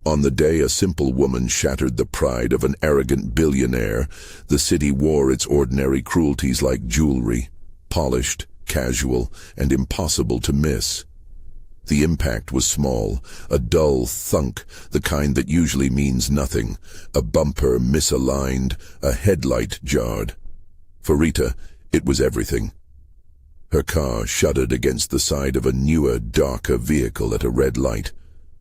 On the day a simple woman shattered the pride of an arrogant billionaire, the city wore its ordinary cruelties like jewelry, polished, casual, and impossible to miss. The impact was small, a dull thunk, the kind that usually means nothing. A bumper misaligned, a headlight jarred. For Rita, it was everything. Her car shuddered against the side of a newer, darker vehicle at a red light.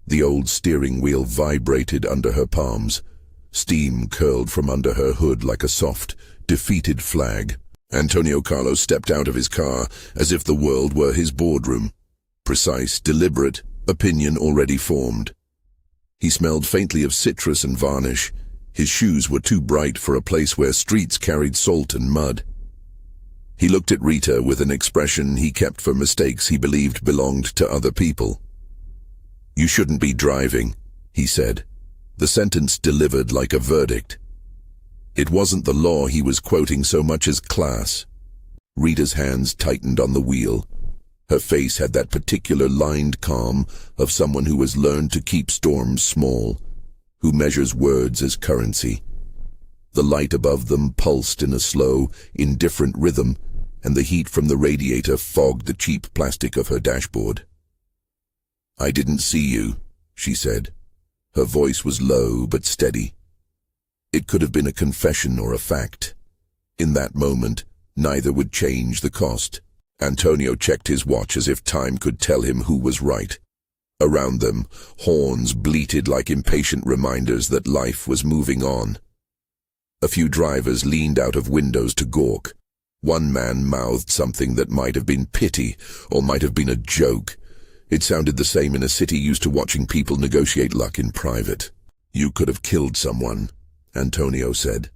The old steering wheel vibrated under her palms. Steam curled from under her hood like a soft, defeated flag. Antônio Carlos stepped out of his car as if the world were his boardroom. Precise, deliberate, opinion already formed. He smelled faintly of citrus and varnish. His shoes were too bright for a place where streets carried salt and mud. He looked at Rita with an expression he kept for mistakes he believed belonged to other people. "You shouldn't be driving," he said. The sentence delivered like a verdict. It wasn't the law he was quoting so much as class. Rita's hands tightened on the wheel. Her face had that particular lined calm of someone who has learned to keep storms small, who measures words as currency. The light above them pulsed in a slow, indifferent rhythm, and the heat from the radiator fogged the cheap plastic of her dashboard. "I didn't see you," she said. Her voice was low but steady. It could have been a confession or a fact. In that moment, neither would change the cost. Antonio checked his watch as if time could tell him who was right. Around them, horns bleated like impatient reminders that life was moving on. A few drivers leaned out of windows to gawk. One man mouthed something that might have been pity or might have been a joke. It sounded the same in a city used to watching people negotiate luck in private. "You could have killed someone," Antonio said.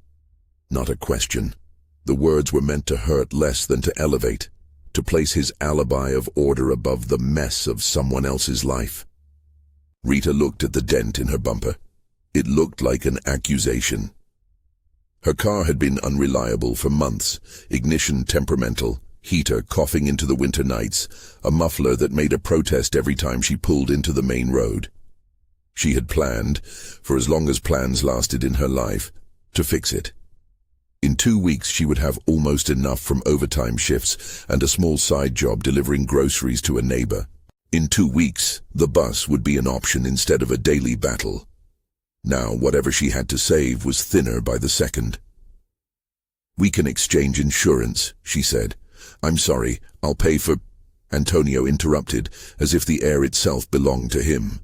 Not a question. The words were meant to hurt less than to elevate, to place his alibi of order above the mess of someone else's life. Rita looked at the dent in her bumper. It looked like an accusation. Her car had been unreliable for months, ignition temperamental, heater coughing into the winter nights, a muffler that made a protest every time she pulled into the main road. She had planned, for as long as plans lasted in her life, to fix it. In 2 weeks she would have almost enough from overtime shifts and a small side job delivering groceries to a neighbor. In 2 weeks, the bus would be an option instead of a daily battle. Now, whatever she had to save was thinner by the second. "We can exchange insurance," she said. "I'm sorry, I'll pay for—" Antonio interrupted, as if the air itself belonged to him.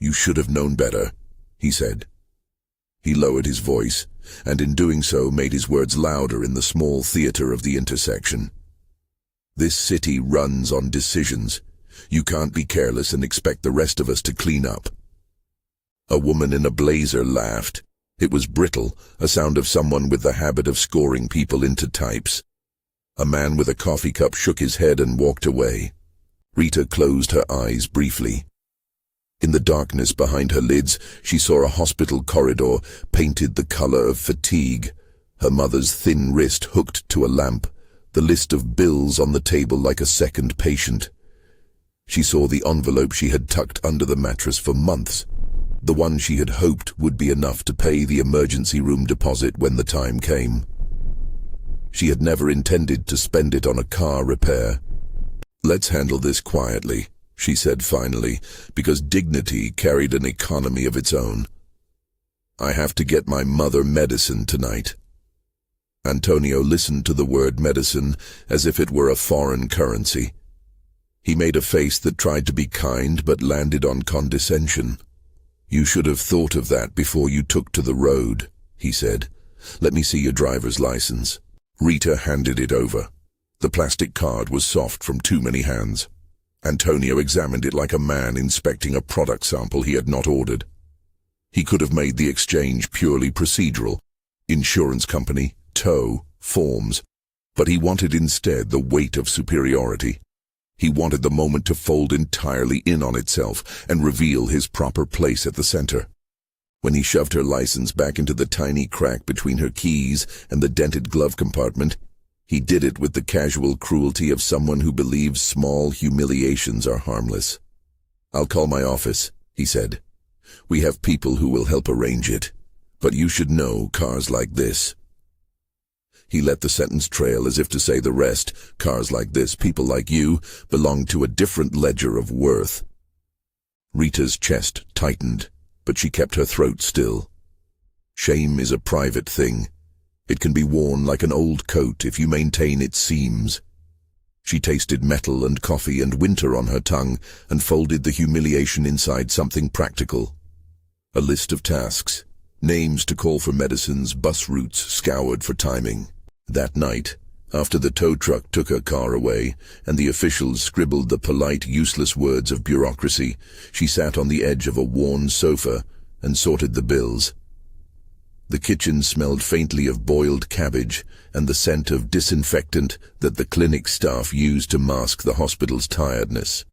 "You should have known better," he said. He lowered his voice, and in doing so made his words louder in the small theater of the intersection. "This city runs on decisions. You can't be careless and expect the rest of us to clean up." A woman in a blazer laughed. It was brittle, a sound of someone with the habit of scoring people into types. A man with a coffee cup shook his head and walked away. Rita closed her eyes briefly. In the darkness behind her lids, she saw a hospital corridor painted the color of fatigue, her mother's thin wrist hooked to a lamp, the list of bills on the table like a second patient. She saw the envelope she had tucked under the mattress for months, the one she had hoped would be enough to pay the emergency room deposit when the time came. She had never intended to spend it on a car repair. "Let's handle this quietly," she said finally, because dignity carried an economy of its own. "I have to get my mother medicine tonight." Antonio listened to the word medicine as if it were a foreign currency. He made a face that tried to be kind but landed on condescension. "You should have thought of that before you took to the road," he said. "Let me see your driver's license." Rita handed it over. The plastic card was soft from too many hands. Antonio examined it like a man inspecting a product sample he had not ordered. He could have made the exchange purely procedural, insurance company, tow, forms, but he wanted instead the weight of superiority. He wanted the moment to fold entirely in on itself and reveal his proper place at the center. When he shoved her license back into the tiny crack between her keys and the dented glove compartment, he did it with the casual cruelty of someone who believes small humiliations are harmless. "I'll call my office," he said. We have people who will help arrange it. But you should know cars like this. He let the sentence trail as if to say the rest. Cars like this, people like you, belong to a different ledger of worth. Rita's chest tightened, but she kept her throat still. Shame is a private thing. It can be worn like an old coat if you maintain its seams. She tasted metal and coffee and winter on her tongue and folded the humiliation inside something practical. A list of tasks, names to call for medicines, bus routes scoured for timing. That night, after the tow truck took her car away and the officials scribbled the polite, useless words of bureaucracy, she sat on the edge of a worn sofa and sorted the bills. The kitchen smelled faintly of boiled cabbage and the scent of disinfectant that the clinic staff used to mask the hospital's tiredness.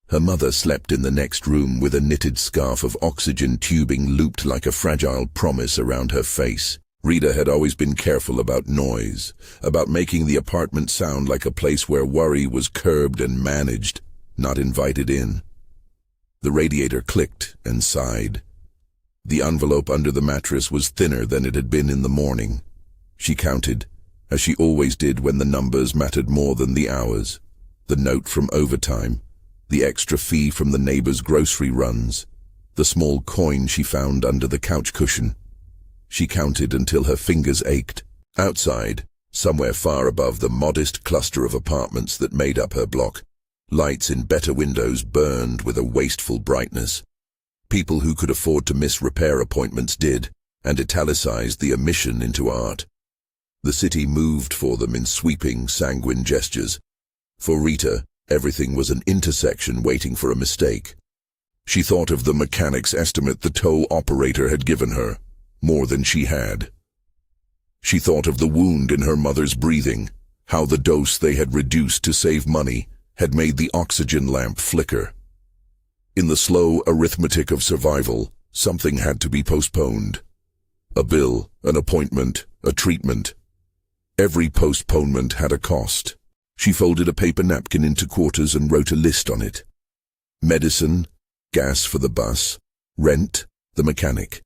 Her mother slept in the next room with a knitted scarf of oxygen tubing looped like a fragile promise around her face. Rita had always been careful about noise, about making the apartment sound like a place where worry was curbed and managed, not invited in. The radiator clicked and sighed. The envelope under the mattress was thinner than it had been in the morning. She counted, as she always did when the numbers mattered more than the hours. The note from overtime, the extra fee from the neighbor's grocery runs, the small coin she found under the couch cushion. She counted until her fingers ached. Outside, somewhere far above the modest cluster of apartments that made up her block, lights in better windows burned with a wasteful brightness. People who could afford to miss repair appointments did, and italicized the omission into art. The city moved for them in sweeping, sanguine gestures. For Rita, everything was an intersection waiting for a mistake. She thought of the mechanic's estimate the tow operator had given her, more than she had. She thought of the wound in her mother's breathing, how the dose they had reduced to save money had made the oxygen lamp flicker. In the slow arithmetic of survival, something had to be postponed. A bill, an appointment, a treatment. Every postponement had a cost. She folded a paper napkin into quarters and wrote a list on it. Medicine, gas for the bus, rent, the mechanic.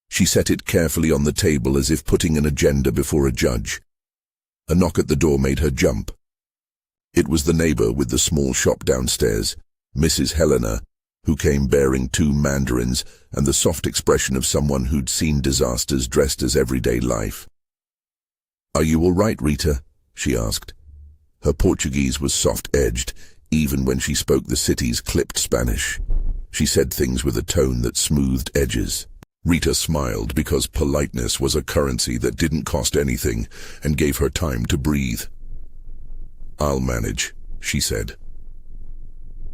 She set it carefully on the table as if putting an agenda before a judge. A knock at the door made her jump. It was the neighbor with the small shop downstairs, Mrs. Helena, who came bearing 2 mandarins and the soft expression of someone who'd seen disasters dressed as everyday life. "Are you all right, Rita?" she asked. Her Portuguese was soft-edged, even when she spoke the city's clipped Spanish. She said things with a tone that smoothed edges. Rita smiled because politeness was a currency that didn't cost anything and gave her time to breathe. "I'll manage," she said.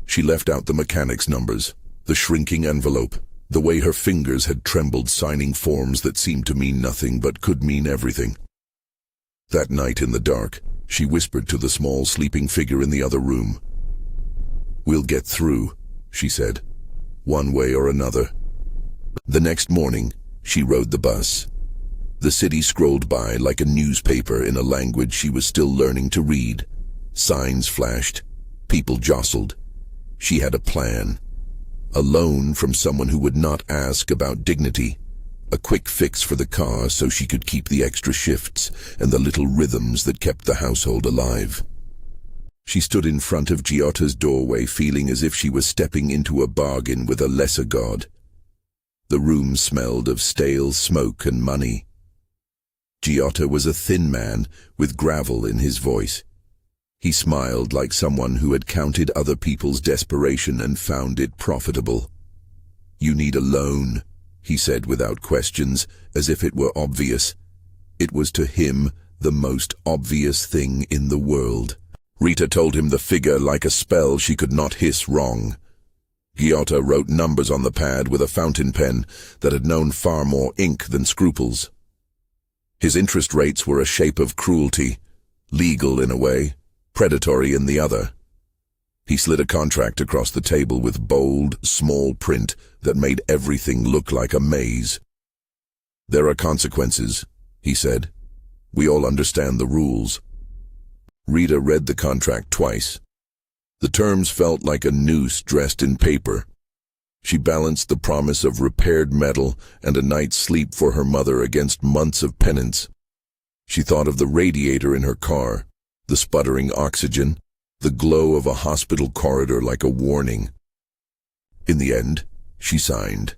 She left out the mechanic's numbers, the shrinking envelope, the way her fingers had trembled signing forms that seemed to mean nothing but could mean everything. That night in the dark, she whispered to the small sleeping figure in the other room. "We'll get through," she said, "one way or another." The next morning, she rode the bus. The city scrolled by like a newspaper in a language she was still learning to read. Signs flashed. People jostled. She had a plan. A loan from someone who would not ask about dignity. A quick fix for the car so she could keep the extra shifts and the little rhythms that kept the household alive. She stood in front of Giotta's doorway feeling as if she was stepping into a bargain with a lesser god. The room smelled of stale smoke and money. Giotta was a thin man with gravel in his voice. He smiled like someone who had counted other people's desperation and found it profitable. "You need a loan," he said without questions, as if it were obvious. It was to him the most obvious thing in the world. Rita told him the figure like a spell she could not hiss wrong. Giotta wrote numbers on the pad with a fountain pen that had known far more ink than scruples. His interest rates were a shape of cruelty, legal in a way, predatory in the other. He slid a contract across the table with bold, small print that made everything look like a maze. "There are consequences," he said. "We all understand the rules." Rita read the contract twice. The terms felt like a noose dressed in paper. She balanced the promise of repaired metal and a night's sleep for her mother against months of penance. She thought of the radiator in her car, the sputtering oxygen, the glow of a hospital corridor like a warning. In the end, she signed.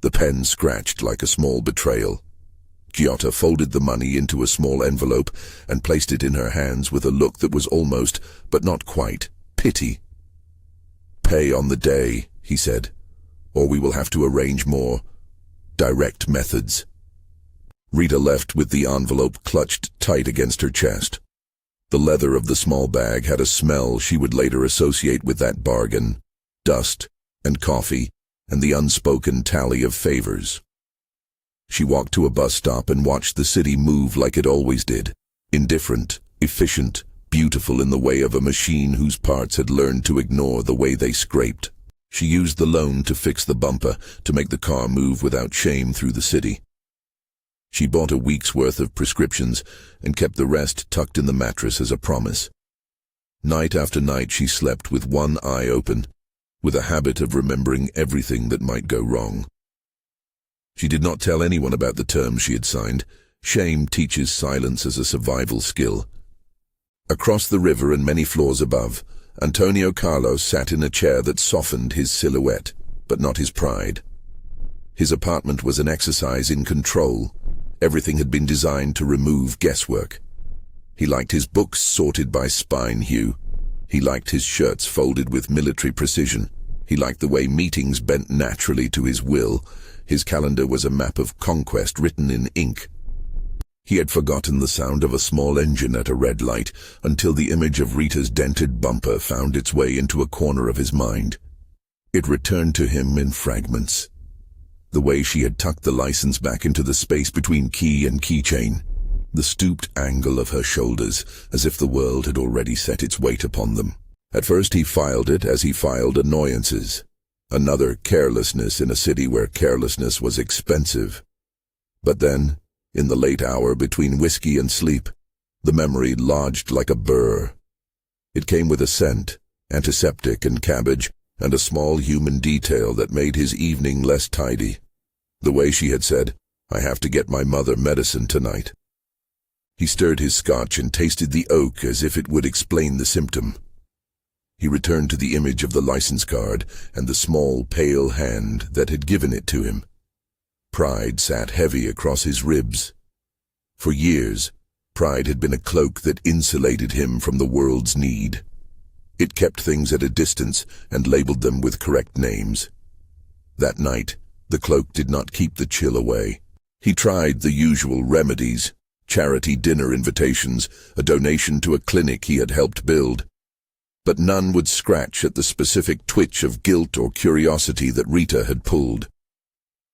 The pen scratched like a small betrayal. Giota folded the money into a small envelope and placed it in her hands with a look that was almost, but not quite, pity. "Pay on the day," he said, "or we will have to arrange more direct methods." Rita left with the envelope clutched tight against her chest. The leather of the small bag had a smell she would later associate with that bargain: dust and coffee and the unspoken tally of favors. She walked to a bus stop and watched the city move like it always did, indifferent, efficient, beautiful in the way of a machine whose parts had learned to ignore the way they scraped. She used the loan to fix the bumper, to make the car move without shame through the city. She bought a week's worth of prescriptions and kept the rest tucked in the mattress as a promise. Night after night she slept with one eye open, with a habit of remembering everything that might go wrong. She did not tell anyone about the terms she had signed. Shame teaches silence as a survival skill. Across the river and many floors above, Antônio Carlos sat in a chair that softened his silhouette, but not his pride. His apartment was an exercise in control. Everything had been designed to remove guesswork. He liked his books sorted by spine hue. He liked his shirts folded with military precision. He liked the way meetings bent naturally to his will. His calendar was a map of conquest written in ink. He had forgotten the sound of a small engine at a red light until the image of Rita's dented bumper found its way into a corner of his mind. It returned to him in fragments. The way she had tucked the license back into the space between key and keychain. The stooped angle of her shoulders, as if the world had already set its weight upon them. At first he filed it as he filed annoyances. Another carelessness in a city where carelessness was expensive. But then, in the late hour between whiskey and sleep, the memory lodged like a burr. It came with a scent, antiseptic and cabbage, and a small human detail that made his evening less tidy. The way she had said, "I have to get my mother medicine tonight." He stirred his scotch and tasted the oak as if it would explain the symptom. He returned to the image of the license card and the small, pale hand that had given it to him. Pride sat heavy across his ribs. For years, pride had been a cloak that insulated him from the world's need. It kept things at a distance and labeled them with correct names. That night, the cloak did not keep the chill away. He tried the usual remedies: charity dinner invitations, a donation to a clinic he had helped build. But none would scratch at the specific twitch of guilt or curiosity that Rita had pulled.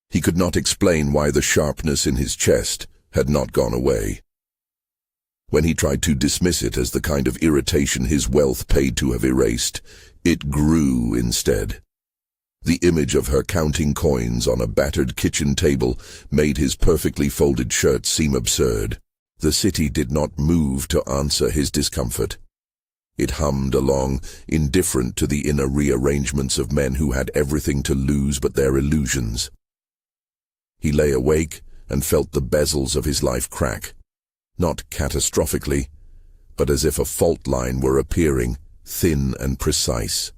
He could not explain why the sharpness in his chest had not gone away. When he tried to dismiss it as the kind of irritation his wealth paid to have erased, it grew instead. The image of her counting coins on a battered kitchen table made his perfectly folded shirt seem absurd. The city did not move to answer his discomfort. It hummed along, indifferent to the inner rearrangements of men who had everything to lose but their illusions. He lay awake and felt the bezels of his life crack, not catastrophically, but as if a fault line were appearing, thin and precise.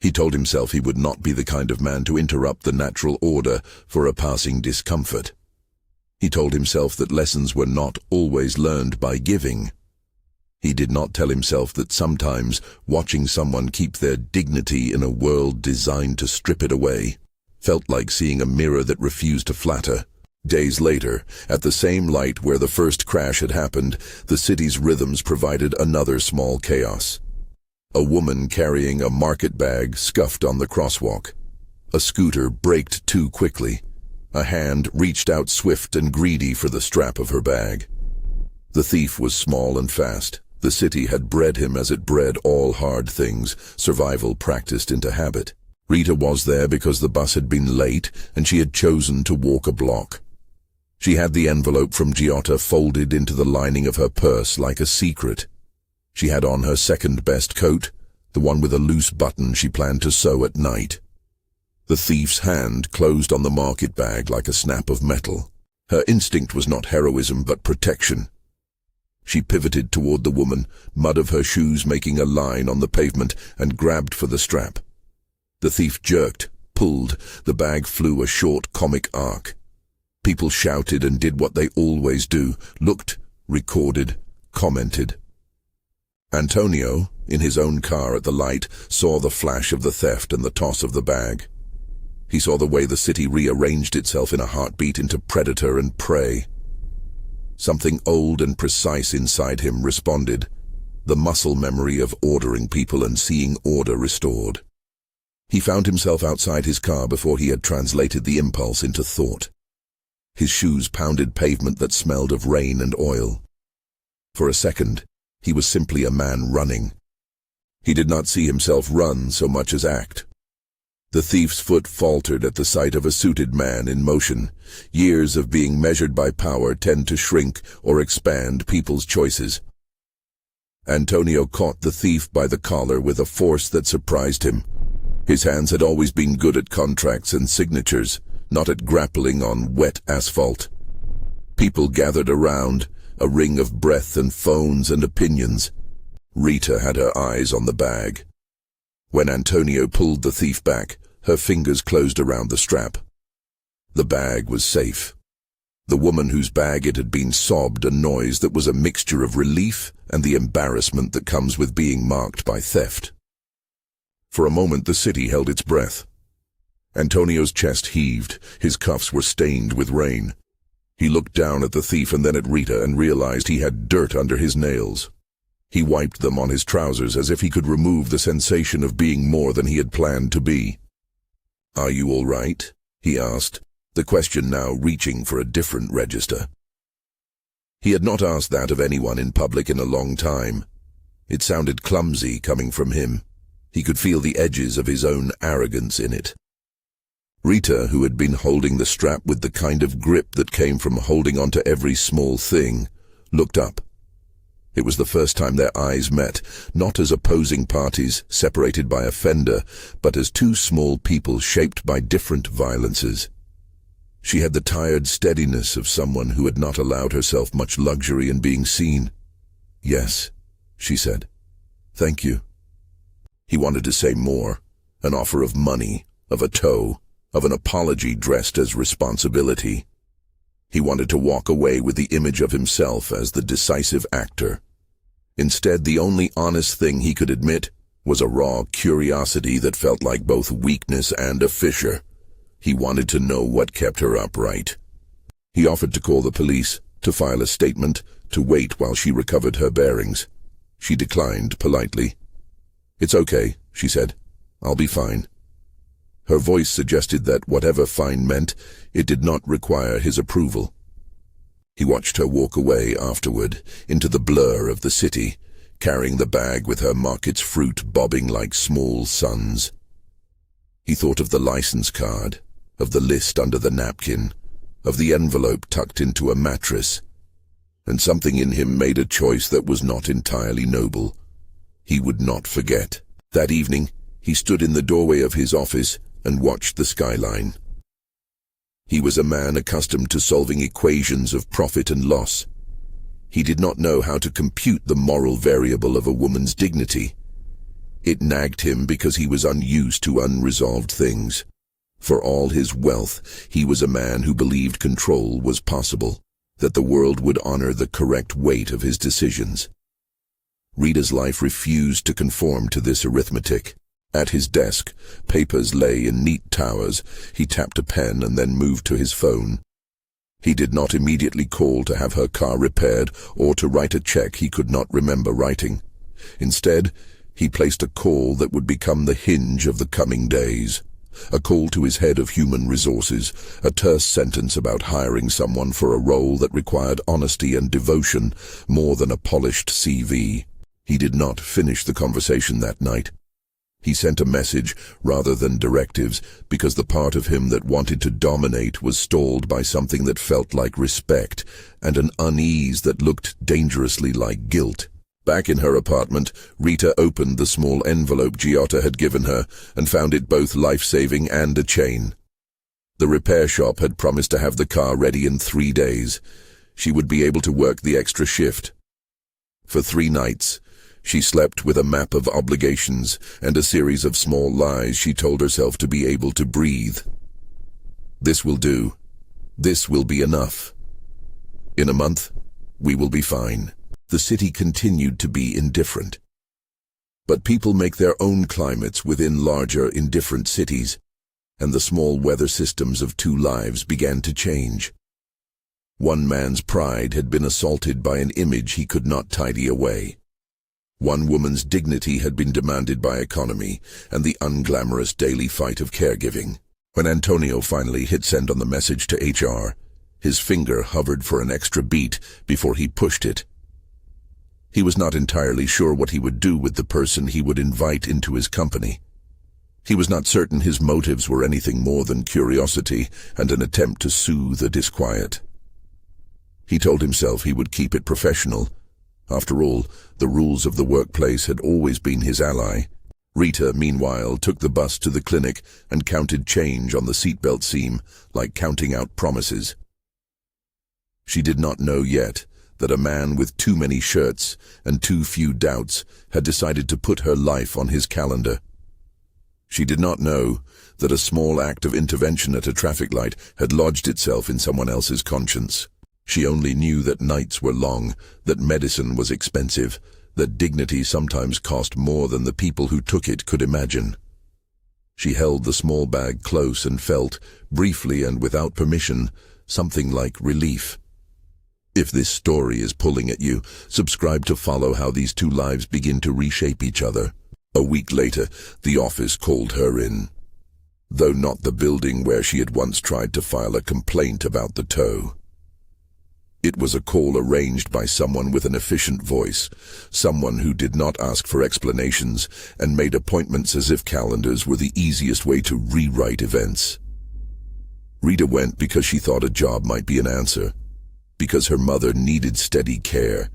He told himself he would not be the kind of man to interrupt the natural order for a passing discomfort. He told himself that lessons were not always learned by giving. He did not tell himself that sometimes watching someone keep their dignity in a world designed to strip it away felt like seeing a mirror that refused to flatter. Days later, at the same light where the first crash had happened, the city's rhythms provided another small chaos. A woman carrying a market bag scuffed on the crosswalk. A scooter braked too quickly. A hand reached out swift and greedy for the strap of her bag. The thief was small and fast. The city had bred him as it bred all hard things, survival practiced into habit. Rita was there because the bus had been late and she had chosen to walk a block. She had the envelope from Giota folded into the lining of her purse like a secret. She had on her second-best coat, the one with a loose button she planned to sew at night. The thief's hand closed on the market bag like a snap of metal. Her instinct was not heroism but protection. She pivoted toward the woman, mud of her shoes making a line on the pavement, and grabbed for the strap. The thief jerked, pulled, the bag flew a short comic arc. People shouted and did what they always do, looked, recorded, commented. Antonio, in his own car at the light, saw the flash of the theft and the toss of the bag. He saw the way the city rearranged itself in a heartbeat into predator and prey. Something old and precise inside him responded, the muscle memory of ordering people and seeing order restored. He found himself outside his car before he had translated the impulse into thought. His shoes pounded pavement that smelled of rain and oil. For a second, he was simply a man running. He did not see himself run so much as act. The thief's foot faltered at the sight of a suited man in motion. Years of being measured by power tend to shrink or expand people's choices. Antonio caught the thief by the collar with a force that surprised him. His hands had always been good at contracts and signatures, not at grappling on wet asphalt. People gathered around, a ring of breath and phones and opinions. Rita had her eyes on the bag. When Antonio pulled the thief back, her fingers closed around the strap. The bag was safe. The woman whose bag it had been sobbed a noise that was a mixture of relief and the embarrassment that comes with being marked by theft. For a moment the city held its breath. Antonio's chest heaved, his cuffs were stained with rain. He looked down at the thief and then at Rita and realized he had dirt under his nails. He wiped them on his trousers as if he could remove the sensation of being more than he had planned to be. "Are you all right?" he asked, the question now reaching for a different register. He had not asked that of anyone in public in a long time. It sounded clumsy coming from him. He could feel the edges of his own arrogance in it. Rita, who had been holding the strap with the kind of grip that came from holding on to every small thing, looked up. It was the first time their eyes met, not as opposing parties separated by a fender, but as two small people shaped by different violences. She had the tired steadiness of someone who had not allowed herself much luxury in being seen. "Yes," she said. "Thank you." He wanted to say more, an offer of money, of a tow, of an apology dressed as responsibility. He wanted to walk away with the image of himself as the decisive actor. Instead, the only honest thing he could admit was a raw curiosity that felt like both weakness and a fissure. He wanted to know what kept her upright. He offered to call the police, to file a statement, to wait while she recovered her bearings. She declined politely. "It's okay," she said. "I'll be fine." Her voice suggested that whatever fine meant, it did not require his approval. He watched her walk away afterward, into the blur of the city, carrying the bag with her market's fruit bobbing like small suns. He thought of the license card, of the list under the napkin, of the envelope tucked into a mattress, and something in him made a choice that was not entirely noble. He would not forget. That evening, he stood in the doorway of his office and watched the skyline. He was a man accustomed to solving equations of profit and loss. He did not know how to compute the moral variable of a woman's dignity. It nagged him because he was unused to unresolved things. For all his wealth, he was a man who believed control was possible, that the world would honor the correct weight of his decisions. Rita's life refused to conform to this arithmetic. At his desk, papers lay in neat towers. He tapped a pen and then moved to his phone. He did not immediately call to have her car repaired or to write a check he could not remember writing. Instead, he placed a call that would become the hinge of the coming days. A call to his head of human resources, a terse sentence about hiring someone for a role that required honesty and devotion more than a polished CV. He did not finish the conversation that night. He sent a message rather than directives because the part of him that wanted to dominate was stalled by something that felt like respect and an unease that looked dangerously like guilt. Back in her apartment, Rita opened the small envelope Giotto had given her and found it both life-saving and a chain. The repair shop had promised to have the car ready in 3 days. She would be able to work the extra shift. For 3 nights, she slept with a map of obligations and a series of small lies she told herself to be able to breathe. This will do. This will be enough. In a month, we will be fine. The city continued to be indifferent. But people make their own climates within larger, indifferent cities, and the small weather systems of 2 lives began to change. One man's pride had been assaulted by an image he could not tidy away. One woman's dignity had been demanded by economy and the unglamorous daily fight of caregiving. When Antonio finally hit send on the message to HR, his finger hovered for an extra beat before he pushed it. He was not entirely sure what he would do with the person he would invite into his company. He was not certain his motives were anything more than curiosity and an attempt to soothe a disquiet. He told himself he would keep it professional. After all, the rules of the workplace had always been his ally. Rita, meanwhile, took the bus to the clinic and counted change on the seatbelt seam, like counting out promises. She did not know yet that a man with too many shirts and too few doubts had decided to put her life on his calendar. She did not know that a small act of intervention at a traffic light had lodged itself in someone else's conscience. She only knew that nights were long, that medicine was expensive, that dignity sometimes cost more than the people who took it could imagine. She held the small bag close and felt, briefly and without permission, something like relief. If this story is pulling at you, subscribe to follow how these 2 lives begin to reshape each other. A week later, the office called her in. Though not the building where she had once tried to file a complaint about the toe. It was a call arranged by someone with an efficient voice, someone who did not ask for explanations and made appointments as if calendars were the easiest way to rewrite events. Rita went because she thought a job might be an answer, because her mother needed steady care,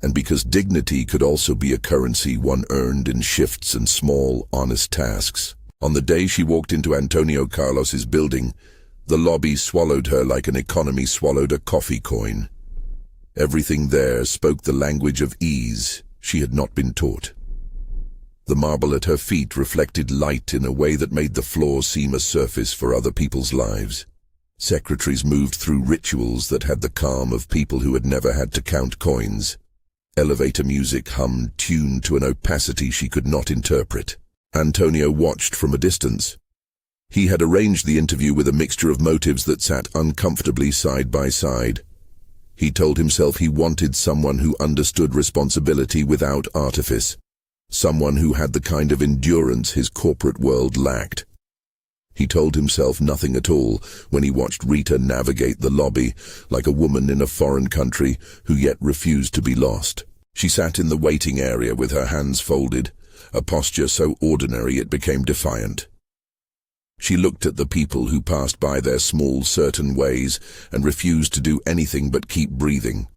and because dignity could also be a currency one earned in shifts and small, honest tasks. On the day she walked into Antônio Carlos's building, the lobby swallowed her like an economy swallowed a coffee coin. Everything there spoke the language of ease she had not been taught. The marble at her feet reflected light in a way that made the floor seem a surface for other people's lives. Secretaries moved through rituals that had the calm of people who had never had to count coins. Elevator music hummed, tuned to an opacity she could not interpret. Antonio watched from a distance. He had arranged the interview with a mixture of motives that sat uncomfortably side by side. He told himself he wanted someone who understood responsibility without artifice, someone who had the kind of endurance his corporate world lacked. He told himself nothing at all when he watched Rita navigate the lobby like a woman in a foreign country who yet refused to be lost. She sat in the waiting area with her hands folded, a posture so ordinary it became defiant. She looked at the people who passed by their small, certain ways and refused to do anything but keep breathing.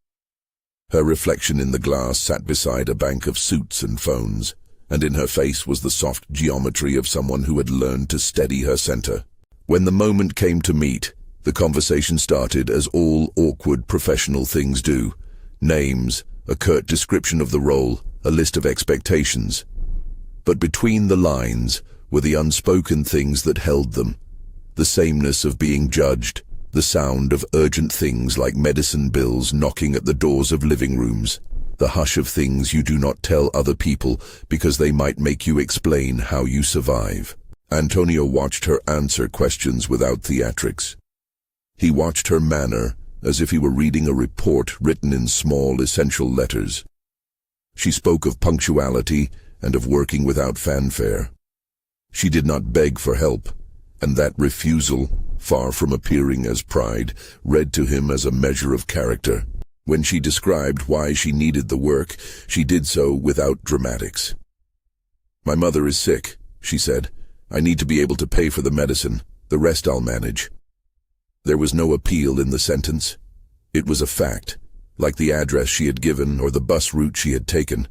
Her reflection in the glass sat beside a bank of suits and phones, and in her face was the soft geometry of someone who had learned to steady her center. When the moment came to meet, the conversation started as all awkward professional things do. Names, a curt description of the role, a list of expectations. But between the lines were the unspoken things that held them, the sameness of being judged, the sound of urgent things like medicine bills knocking at the doors of living rooms, the hush of things you do not tell other people because they might make you explain how you survive. Antonio watched her answer questions without theatrics. He watched her manner as if he were reading a report written in small, essential letters. She spoke of punctuality and of working without fanfare. She did not beg for help, and that refusal, far from appearing as pride, read to him as a measure of character. When she described why she needed the work, she did so without dramatics. "My mother is sick," she said. "I need to be able to pay for the medicine. The rest I'll manage." There was no appeal in the sentence. It was a fact, like the address she had given or the bus route she had taken.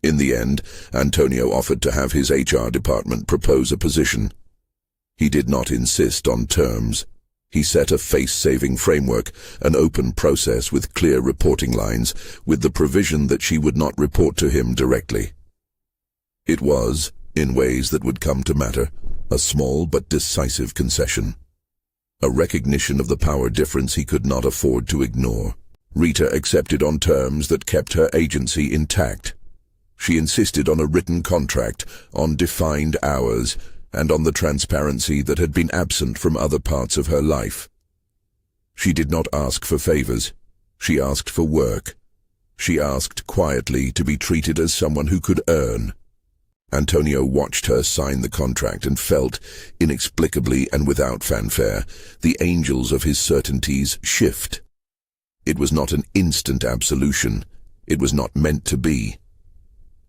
In the end, Antonio offered to have his HR department propose a position. He did not insist on terms. He set a face-saving framework, an open process with clear reporting lines, with the provision that she would not report to him directly. It was, in ways that would come to matter, a small but decisive concession. A recognition of the power difference he could not afford to ignore. Rita accepted on terms that kept her agency intact. She insisted on a written contract, on defined hours, and on the transparency that had been absent from other parts of her life. She did not ask for favors. She asked for work. She asked quietly to be treated as someone who could earn. Antonio watched her sign the contract and felt, inexplicably and without fanfare, the angels of his certainties shift. It was not an instant absolution. It was not meant to be.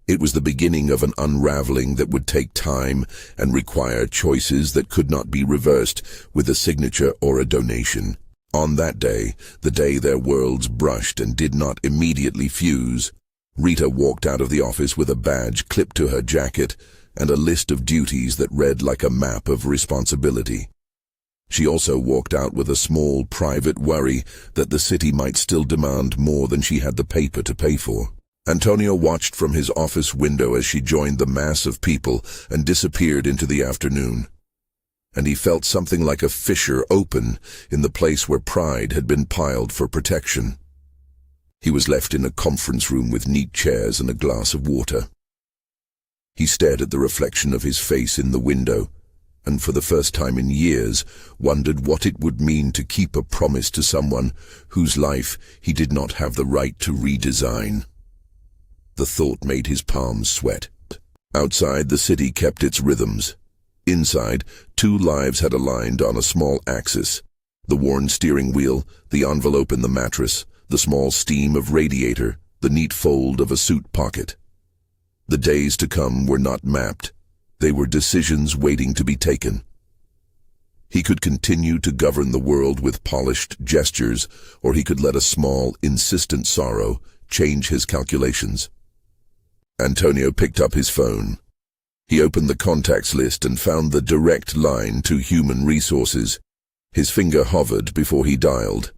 It was the beginning of an unraveling that would take time and require choices that could not be reversed with a signature or a donation. On that day, the day their worlds brushed and did not immediately fuse, Rita walked out of the office with a badge clipped to her jacket and a list of duties that read like a map of responsibility. She also walked out with a small, private worry that the city might still demand more than she had the paper to pay for. Antonio watched from his office window as she joined the mass of people and disappeared into the afternoon. And he felt something like a fissure open in the place where pride had been piled for protection. He was left in a conference room with neat chairs and a glass of water. He stared at the reflection of his face in the window, and for the first time in years wondered what it would mean to keep a promise to someone whose life he did not have the right to redesign. The thought made his palms sweat. Outside, the city kept its rhythms. Inside, two lives had aligned on a small axis: the worn steering wheel, the envelope in the mattress, the small steam of radiator, the neat fold of a suit pocket. The days to come were not mapped. They were decisions waiting to be taken. He could continue to govern the world with polished gestures, or he could let a small, insistent sorrow change his calculations. Antonio picked up his phone. He opened the contacts list and found the direct line to human resources. His finger hovered before he dialed.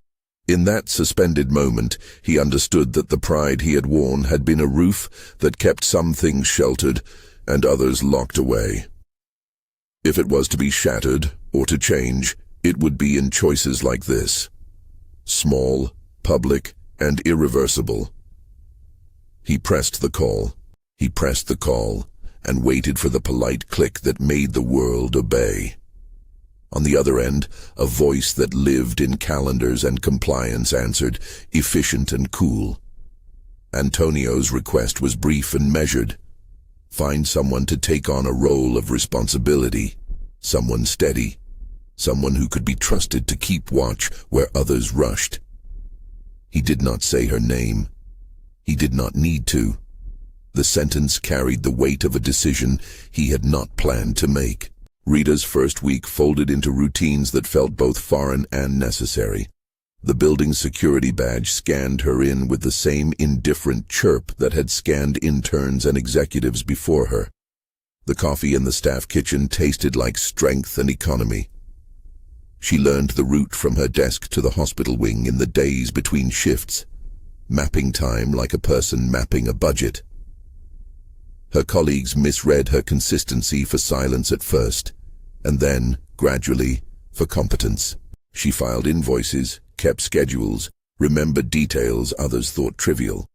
In that suspended moment, he understood that the pride he had worn had been a roof that kept some things sheltered and others locked away. If it was to be shattered or to change, it would be in choices like this: small, public, and irreversible. He pressed the call. He pressed the call and waited for the polite click that made the world obey. On the other end, a voice that lived in calendars and compliance answered, efficient and cool. Antonio's request was brief and measured. Find someone to take on a role of responsibility, someone steady, someone who could be trusted to keep watch where others rushed. He did not say her name. He did not need to. The sentence carried the weight of a decision he had not planned to make. Rita's first week folded into routines that felt both foreign and necessary. The building's security badge scanned her in with the same indifferent chirp that had scanned interns and executives before her. The coffee in the staff kitchen tasted like strength and economy. She learned the route from her desk to the hospital wing in the days between shifts, mapping time like a person mapping a budget. Her colleagues misread her consistency for silence at first, and then, gradually, for competence. She filed invoices, kept schedules, remembered details others thought trivial.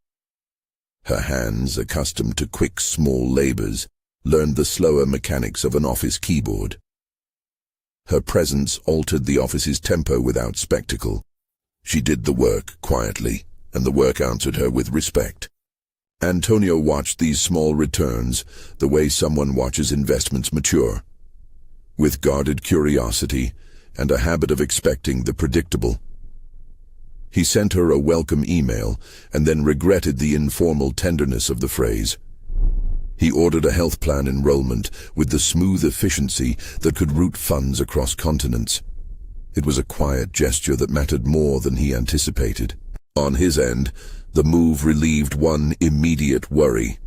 Her hands, accustomed to quick, small labors, learned the slower mechanics of an office keyboard. Her presence altered the office's tempo without spectacle. She did the work quietly, and the work answered her with respect. Antonio watched these small returns the way someone watches investments mature, with guarded curiosity and a habit of expecting the predictable. He sent her a welcome email and then regretted the informal tenderness of the phrase. He ordered a health plan enrollment with the smooth efficiency that could route funds across continents. It was a quiet gesture that mattered more than he anticipated. On his end, the move relieved one immediate worry.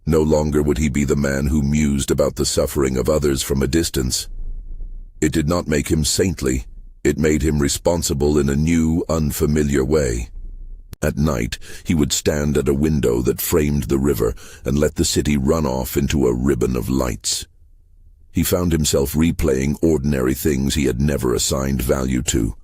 No longer would he be the man who mused about the suffering of others from a distance. It did not make him saintly. It made him responsible in a new, unfamiliar way. At night, he would stand at a window that framed the river and let the city run off into a ribbon of lights. He found himself replaying ordinary things he had never assigned value to.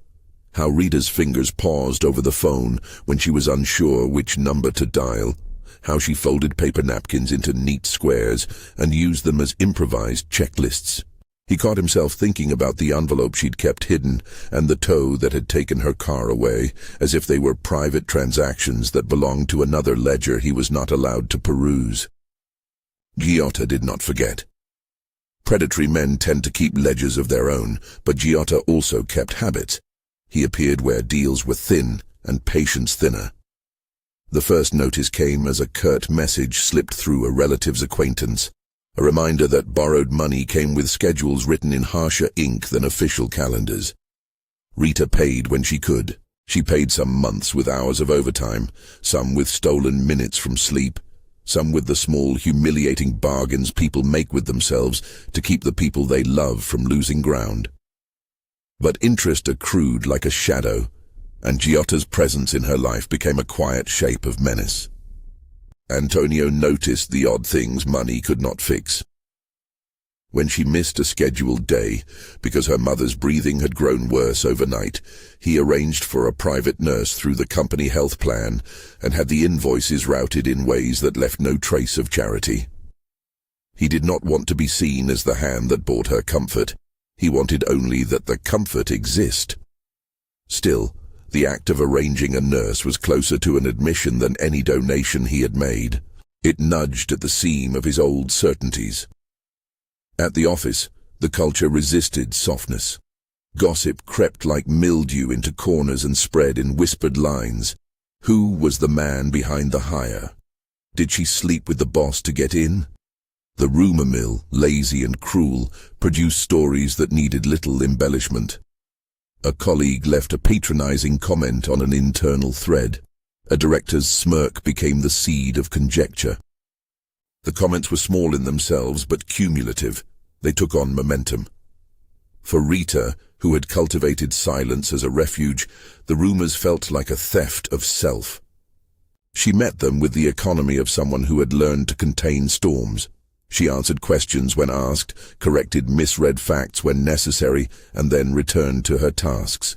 How Rita's fingers paused over the phone when she was unsure which number to dial. How she folded paper napkins into neat squares and used them as improvised checklists. He caught himself thinking about the envelope she'd kept hidden and the tow that had taken her car away, as if they were private transactions that belonged to another ledger he was not allowed to peruse. Giotto did not forget. Predatory men tend to keep ledgers of their own, but Giotto also kept habits. He appeared where deals were thin and patience thinner. The first notice came as a curt message slipped through a relative's acquaintance. A reminder that borrowed money came with schedules written in harsher ink than official calendars. Rita paid when she could. She paid some months with hours of overtime, some with stolen minutes from sleep, some with the small, humiliating bargains people make with themselves to keep the people they love from losing ground. But interest accrued like a shadow, and Giotto's presence in her life became a quiet shape of menace. Antonio noticed the odd things money could not fix. When she missed a scheduled day because her mother's breathing had grown worse overnight, he arranged for a private nurse through the company health plan and had the invoices routed in ways that left no trace of charity. He did not want to be seen as the hand that brought her comfort. He wanted only that the comfort exist. Still, the act of arranging a nurse was closer to an admission than any donation he had made. It nudged at the seam of his old certainties. At the office, the culture resisted softness. Gossip crept like mildew into corners and spread in whispered lines. Who was the man behind the hire? Did she sleep with the boss to get in? The rumor mill, lazy and cruel, produced stories that needed little embellishment. A colleague left a patronizing comment on an internal thread. A director's smirk became the seed of conjecture. The comments were small in themselves, but cumulative. They took on momentum. For Rita, who had cultivated silence as a refuge, the rumors felt like a theft of self. She met them with the economy of someone who had learned to contain storms. She answered questions when asked, corrected misread facts when necessary, and then returned to her tasks.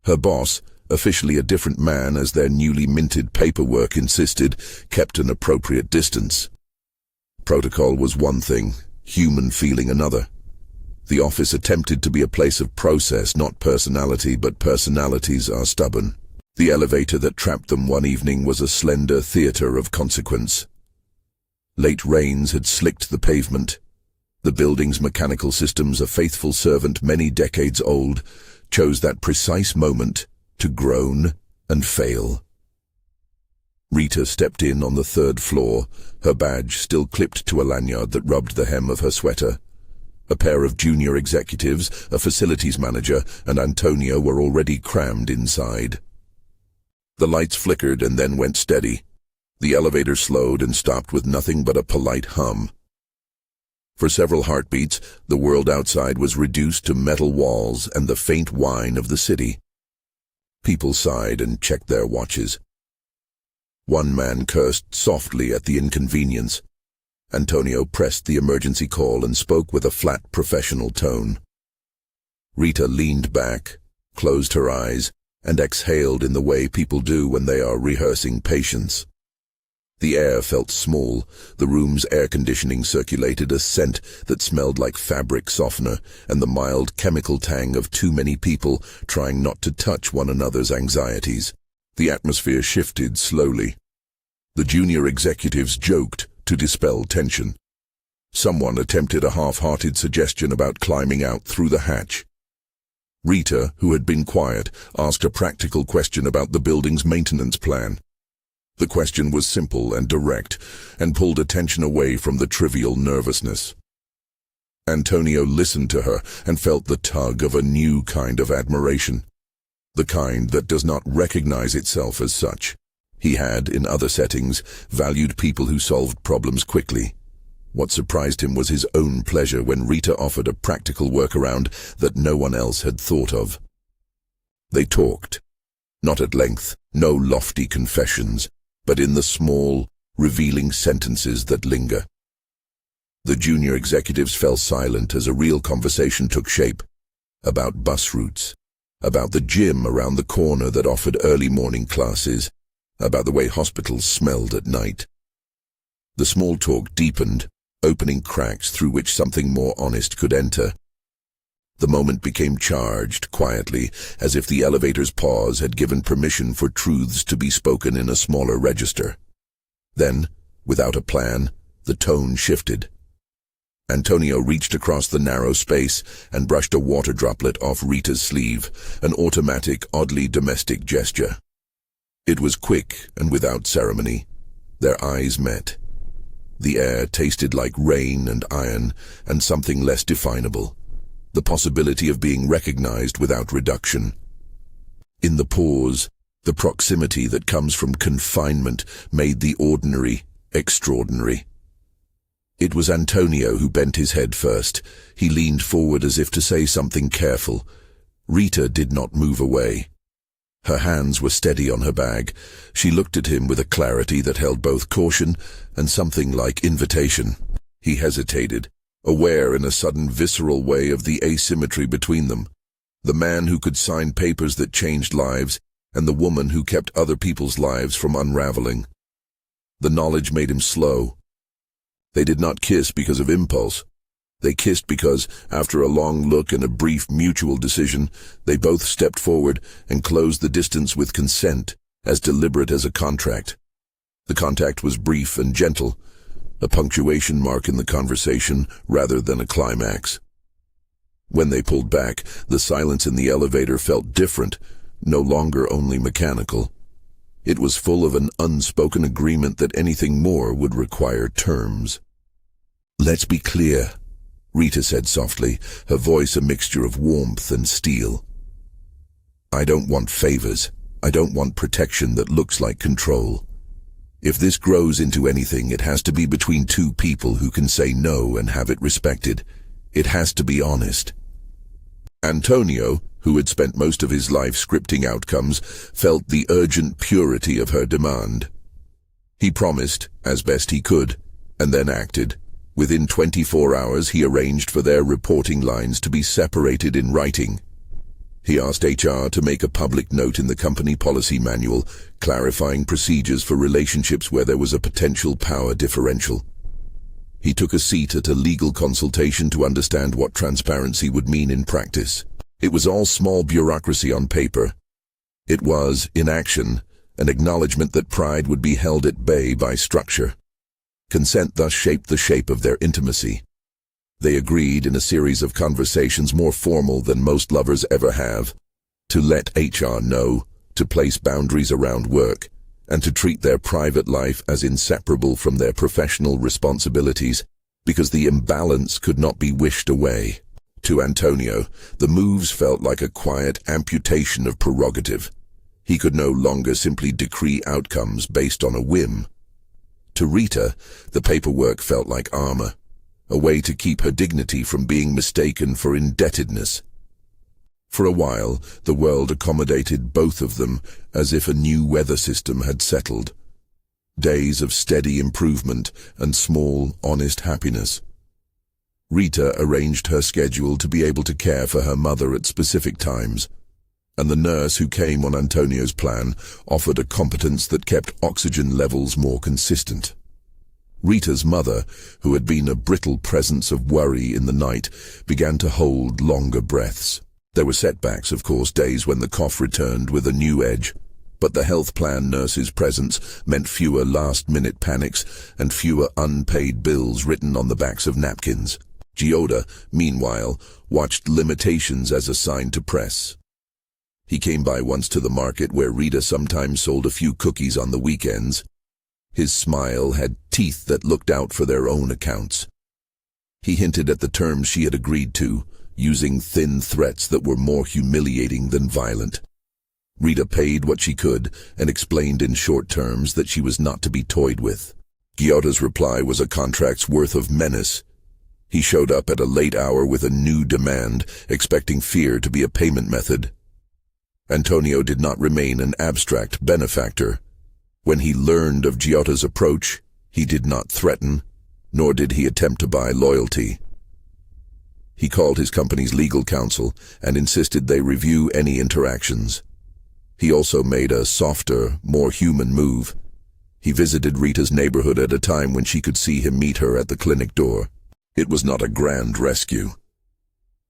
Her boss, officially a different man as their newly minted paperwork insisted, kept an appropriate distance. Protocol was one thing, human feeling another. The office attempted to be a place of process, not personality, but personalities are stubborn. The elevator that trapped them one evening was a slender theater of consequence. Late rains had slicked the pavement. The building's mechanical systems, a faithful servant many decades old, chose that precise moment to groan and fail. Rita stepped in on the third floor, her badge still clipped to a lanyard that rubbed the hem of her sweater. A pair of junior executives, a facilities manager, and Antonio were already crammed inside. The lights flickered and then went steady. The elevator slowed and stopped with nothing but a polite hum. For several heartbeats, the world outside was reduced to metal walls and the faint whine of the city. People sighed and checked their watches. One man cursed softly at the inconvenience. Antonio pressed the emergency call and spoke with a flat professional tone. Rita leaned back, closed her eyes, and exhaled in the way people do when they are rehearsing patience. The air felt small. The room's air conditioning circulated a scent that smelled like fabric softener and the mild chemical tang of too many people trying not to touch one another's anxieties. The atmosphere shifted slowly. The junior executives joked to dispel tension. Someone attempted a half-hearted suggestion about climbing out through the hatch. Rita, who had been quiet, asked a practical question about the building's maintenance plan. The question was simple and direct, and pulled attention away from the trivial nervousness. Antonio listened to her and felt the tug of a new kind of admiration, the kind that does not recognize itself as such. He had, in other settings, valued people who solved problems quickly. What surprised him was his own pleasure when Rita offered a practical workaround that no one else had thought of. They talked. Not at length, no lofty confessions, but in the small, revealing sentences that linger. The junior executives fell silent as a real conversation took shape. About bus routes, about the gym around the corner that offered early morning classes, about the way hospitals smelled at night. The small talk deepened, opening cracks through which something more honest could enter. The moment became charged, quietly, as if the elevator's pause had given permission for truths to be spoken in a smaller register. Then, without a plan, the tone shifted. Antonio reached across the narrow space and brushed a water droplet off Rita's sleeve, an automatic, oddly domestic gesture. It was quick and without ceremony. Their eyes met. The air tasted like rain and iron and something less definable. The possibility of being recognized without reduction. In the pause, the proximity that comes from confinement made the ordinary extraordinary. It was Antonio who bent his head first. He leaned forward as if to say something careful. Rita did not move away. Her hands were steady on her bag. She looked at him with a clarity that held both caution and something like invitation. He hesitated, aware in a sudden visceral way of the asymmetry between them. The man who could sign papers that changed lives, and the woman who kept other people's lives from unraveling. The knowledge made him slow. They did not kiss because of impulse. They kissed because, after a long look and a brief mutual decision, they both stepped forward and closed the distance with consent, as deliberate as a contract. The contact was brief and gentle, a punctuation mark in the conversation rather than a climax. When they pulled back, the silence in the elevator felt different, no longer only mechanical. It was full of an unspoken agreement that anything more would require terms. "Let's be clear," Rita said softly, her voice a mixture of warmth and steel. "I don't want favors. I don't want protection that looks like control. If this grows into anything, it has to be between two people who can say no and have it respected. It has to be honest." Antonio, who had spent most of his life scripting outcomes, felt the urgent purity of her demand. He promised, as best he could, and then acted. Within 24 hours, he arranged for their reporting lines to be separated in writing. He asked HR to make a public note in the company policy manual, clarifying procedures for relationships where there was a potential power differential. He took a seat at a legal consultation to understand what transparency would mean in practice. It was all small bureaucracy on paper. It was, in action, an acknowledgement that pride would be held at bay by structure. Consent thus shaped the shape of their intimacy. They agreed in a series of conversations more formal than most lovers ever have, to let HR know, to place boundaries around work, and to treat their private life as inseparable from their professional responsibilities, because the imbalance could not be wished away. To Antonio, the moves felt like a quiet amputation of prerogative. He could no longer simply decree outcomes based on a whim. To Rita, the paperwork felt like armor, a way to keep her dignity from being mistaken for indebtedness. For a while, the world accommodated both of them as if a new weather system had settled. Days of steady improvement and small, honest happiness. Rita arranged her schedule to be able to care for her mother at specific times, and the nurse who came on Antonio's plan offered a competence that kept oxygen levels more consistent. Rita's mother, who had been a brittle presence of worry in the night, began to hold longer breaths. There were setbacks, of course, days when the cough returned with a new edge, but the health plan nurse's presence meant fewer last-minute panics and fewer unpaid bills written on the backs of napkins. Gioda, meanwhile, watched limitations as a sign to press. He came by once to the market where Rita sometimes sold a few cookies on the weekends. His smile had teeth that looked out for their own accounts. He hinted at the terms she had agreed to, using thin threats that were more humiliating than violent. Rita paid what she could and explained in short terms that she was not to be toyed with. Giotta's reply was a contract's worth of menace. He showed up at a late hour with a new demand, expecting fear to be a payment method. Antonio did not remain an abstract benefactor. When he learned of Giotta's approach, he did not threaten, nor did he attempt to buy loyalty. He called his company's legal counsel and insisted they review any interactions. He also made a softer, more human move. He visited Rita's neighborhood at a time when she could see him meet her at the clinic door. It was not a grand rescue.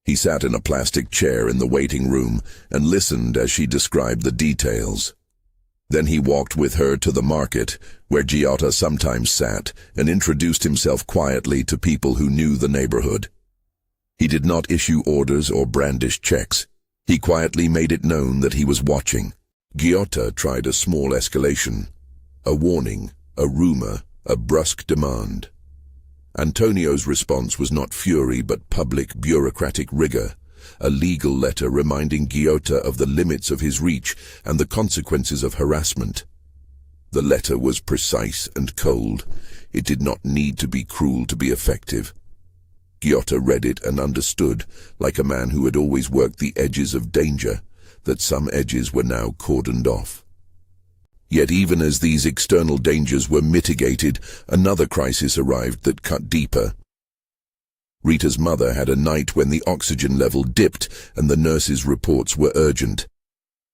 He sat in a plastic chair in the waiting room and listened as she described the details. Then he walked with her to the market, where Giotta sometimes sat, and introduced himself quietly to people who knew the neighborhood. He did not issue orders or brandish checks. He quietly made it known that he was watching. Giotta tried a small escalation, a warning, a rumor, a brusque demand. Antonio's response was not fury but public bureaucratic rigor, a legal letter reminding Giotta of the limits of his reach and the consequences of harassment. The letter was precise and cold. It did not need to be cruel to be effective. Giotta read it and understood, like a man who had always worked the edges of danger, that some edges were now cordoned off. Yet even as these external dangers were mitigated, another crisis arrived that cut deeper. Rita's mother had a night when the oxygen level dipped and the nurse's reports were urgent.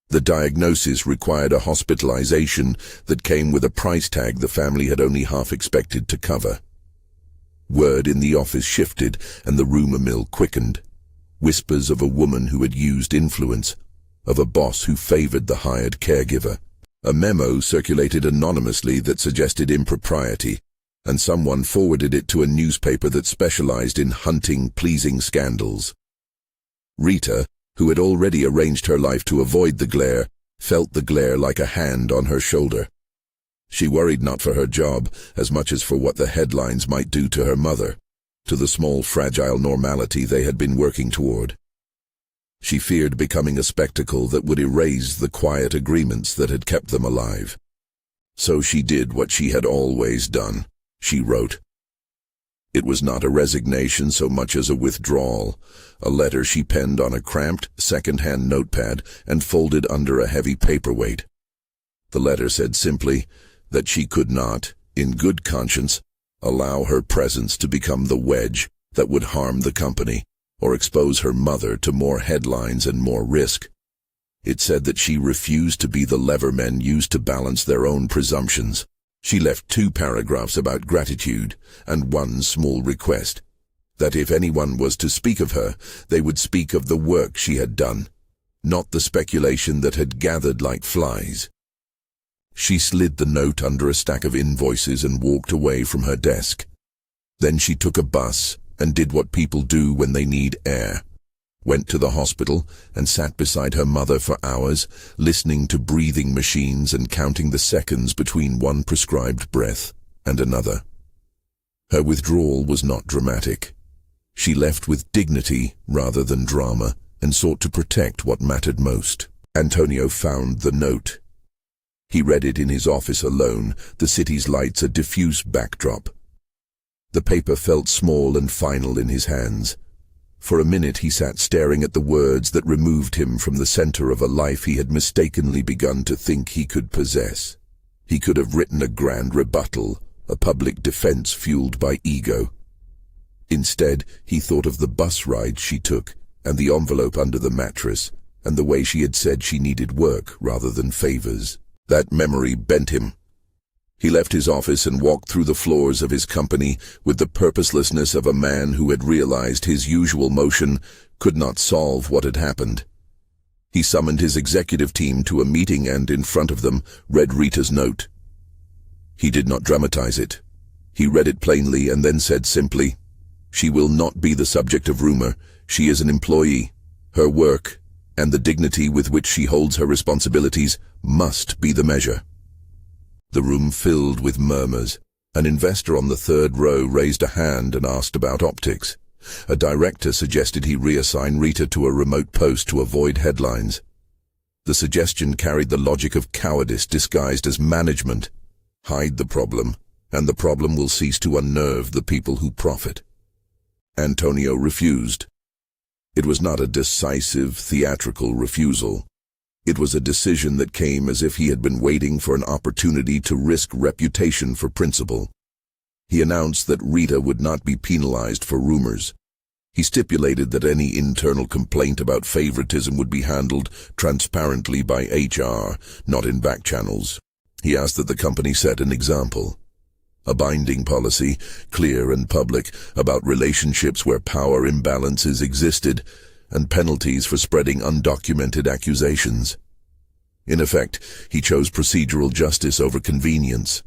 The diagnosis required a hospitalization that came with a price tag the family had only half expected to cover. Word in the office shifted and the rumor mill quickened. Whispers of a woman who had used influence, of a boss who favored the hired caregiver. A memo circulated anonymously that suggested impropriety, and someone forwarded it to a newspaper that specialized in hunting pleasing scandals. Rita, who had already arranged her life to avoid the glare, felt the glare like a hand on her shoulder. She worried not for her job as much as for what the headlines might do to her mother, to the small fragile normality they had been working toward. She feared becoming a spectacle that would erase the quiet agreements that had kept them alive. So she did what she had always done. She wrote. It was not a resignation so much as a withdrawal, a letter she penned on a cramped, second-hand notepad and folded under a heavy paperweight. The letter said simply that she could not, in good conscience, allow her presence to become the wedge that would harm the company or expose her mother to more headlines and more risk. It said that she refused to be the lever men used to balance their own presumptions. She left 2 paragraphs about gratitude and one small request, that if anyone was to speak of her, they would speak of the work she had done, not the speculation that had gathered like flies. She slid the note under a stack of invoices and walked away from her desk. Then she took a bus and did what people do when they need air. Went to the hospital and sat beside her mother for hours, listening to breathing machines and counting the seconds between one prescribed breath and another. Her withdrawal was not dramatic. She left with dignity rather than drama and sought to protect what mattered most. Antonio found the note. He read it in his office alone, the city's lights a diffuse backdrop. The paper felt small and final in his hands. For a minute he sat staring at the words that removed him from the center of a life he had mistakenly begun to think he could possess. He could have written a grand rebuttal, a public defense fueled by ego. Instead, he thought of the bus ride she took, and the envelope under the mattress, and the way she had said she needed work rather than favors. That memory bent him. He left his office and walked through the floors of his company with the purposelessness of a man who had realized his usual motion could not solve what had happened. He summoned his executive team to a meeting and, in front of them, read Rita's note. He did not dramatize it. He read it plainly and then said simply, "She will not be the subject of rumor. She is an employee. Her work, and the dignity with which she holds her responsibilities, must be the measure." The room filled with murmurs. An investor on the 3rd row raised a hand and asked about optics. A director suggested he reassign Rita to a remote post to avoid headlines. The suggestion carried the logic of cowardice disguised as management. Hide the problem, and the problem will cease to unnerve the people who profit. Antonio refused. It was not a decisive, theatrical refusal. It was a decision that came as if he had been waiting for an opportunity to risk reputation for principle. He announced that Rita would not be penalized for rumors. He stipulated that any internal complaint about favoritism would be handled transparently by HR, not in back channels. He asked that the company set an example. A binding policy, clear and public, about relationships where power imbalances existed, and penalties for spreading undocumented accusations. In effect, he chose procedural justice over convenience.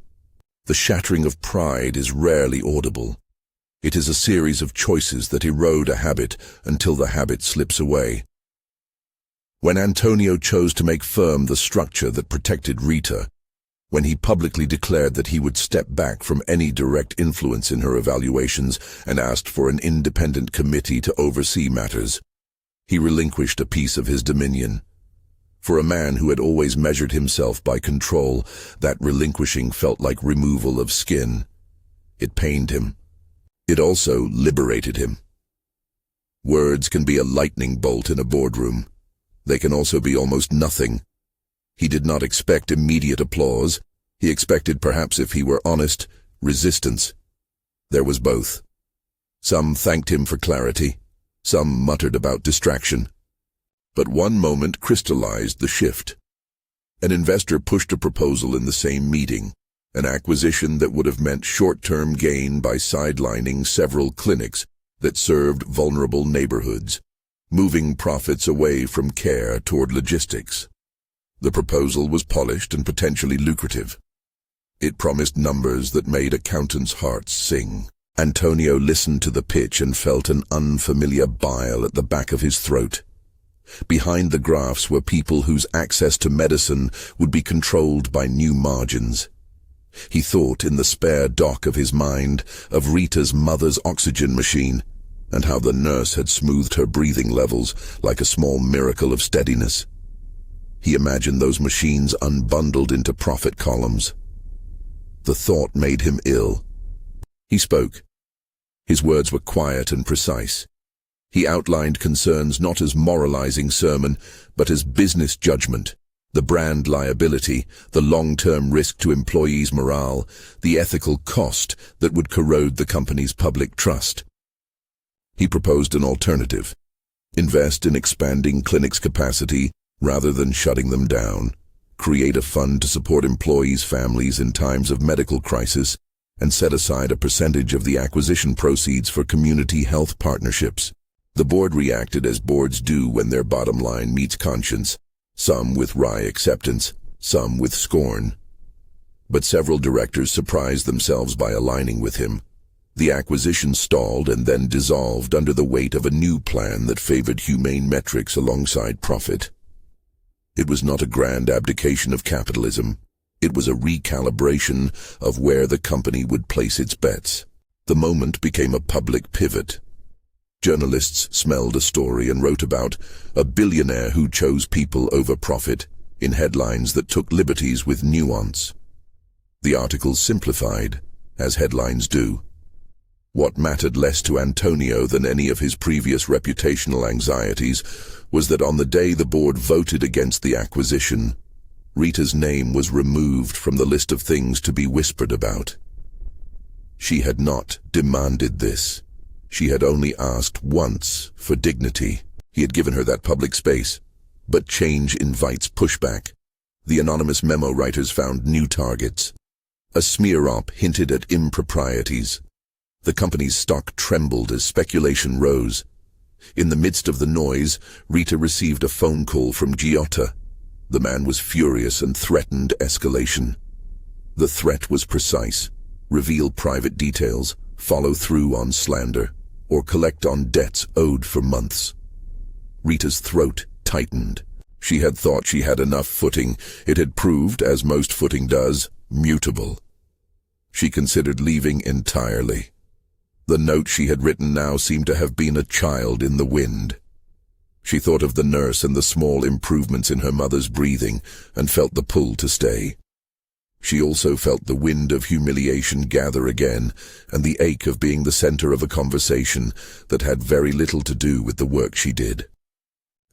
The shattering of pride is rarely audible. It is a series of choices that erode a habit until the habit slips away. When Antonio chose to make firm the structure that protected Rita, when he publicly declared that he would step back from any direct influence in her evaluations and asked for an independent committee to oversee matters, he relinquished a piece of his dominion. For a man who had always measured himself by control, that relinquishing felt like removal of skin. It pained him. It also liberated him. Words can be a lightning bolt in a boardroom. They can also be almost nothing. He did not expect immediate applause. He expected, perhaps if he were honest, resistance. There was both. Some thanked him for clarity. Some muttered about distraction. But one moment crystallized the shift. An investor pushed a proposal in the same meeting, an acquisition that would have meant short-term gain by sidelining several clinics that served vulnerable neighborhoods, moving profits away from care toward logistics. The proposal was polished and potentially lucrative. It promised numbers that made accountants' hearts sing. Antonio listened to the pitch and felt an unfamiliar bile at the back of his throat. Behind the graphs were people whose access to medicine would be controlled by new margins. He thought in the spare dock of his mind of Rita's mother's oxygen machine and how the nurse had smoothed her breathing levels like a small miracle of steadiness. He imagined those machines unbundled into profit columns. The thought made him ill. He spoke. His words were quiet and precise. He outlined concerns not as moralizing sermon, but as business judgment, the brand liability, the long-term risk to employees' morale, the ethical cost that would corrode the company's public trust. He proposed an alternative. Invest in expanding clinics' capacity rather than shutting them down. Create a fund to support employees' families in times of medical crisis, and set aside a percentage of the acquisition proceeds for community health partnerships. The board reacted as boards do when their bottom line meets conscience, some with wry acceptance, some with scorn. But several directors surprised themselves by aligning with him. The acquisition stalled and then dissolved under the weight of a new plan that favored humane metrics alongside profit. It was not a grand abdication of capitalism. It was a recalibration of where the company would place its bets. The moment became a public pivot. Journalists smelled a story and wrote about a billionaire who chose people over profit in headlines that took liberties with nuance. The articles simplified, as headlines do. What mattered less to Antonio than any of his previous reputational anxieties was that on the day the board voted against the acquisition, Rita's name was removed from the list of things to be whispered about. She had not demanded this. She had only asked once for dignity. He had given her that public space. But change invites pushback. The anonymous memo writers found new targets. A smear op hinted at improprieties. The company's stock trembled as speculation rose. In the midst of the noise, Rita received a phone call from Giotta. The man was furious and threatened escalation. The threat was precise. Reveal private details, follow through on slander, or collect on debts owed for months. Rita's throat tightened. She had thought she had enough footing. It had proved, as most footing does, mutable. She considered leaving entirely. The note she had written now seemed to have been a child in the wind. She thought of the nurse and the small improvements in her mother's breathing and felt the pull to stay. She also felt the wind of humiliation gather again and the ache of being the center of a conversation that had very little to do with the work she did.